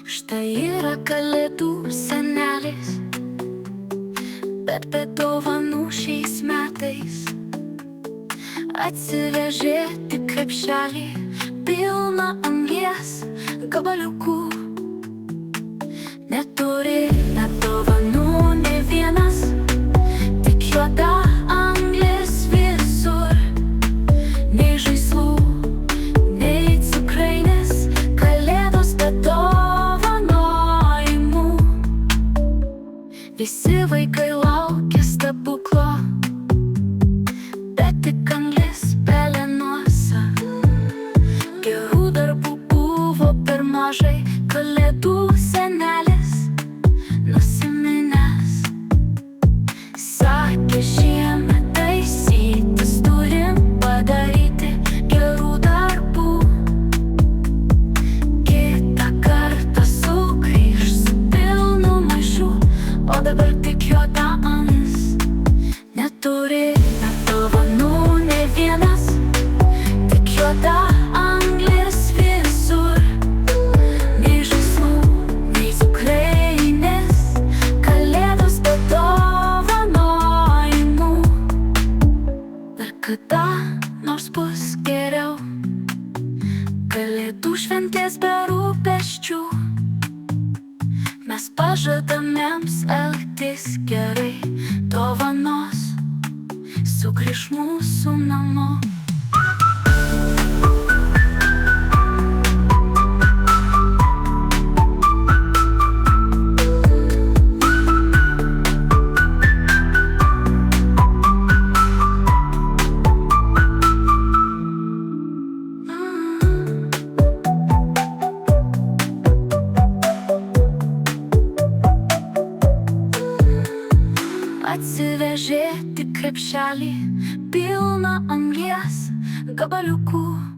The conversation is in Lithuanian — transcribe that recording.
Štai yra kalėdų senelis, bet be dovanų šiais metais. Atsivežė tik krepšelį pilną anglies gabaliukų. Neturi net dovanų nė vienas, tik juoda anglis visur. Nei žaislų, nei cukrainės, kalėdos be dovanojimų. Visi vaikai laukia stebuklo, bet tik anglis pelenuose. Gerų darbų buvo per mažai, kalėdų senelis nusiminęs. Sakė, šiemet taisytis turim padaryti gerų darbų. Kitą kartą sugrįš su pilnu maišu, o dabar tik juoda anglis. Neturi net dovanų nė vienas, tik juoda anglis visur. Nei žaislų, nei cukrainės, kalėdos be dovanojimų. Dar kada nors bus geriau, kalėdų šventės be rūpesčių. Mes pažadamėms elgtis gerai, dovanos sugrįš mūsų namo. Atsivežė tik krepšelį pilną anglies gabaliukų.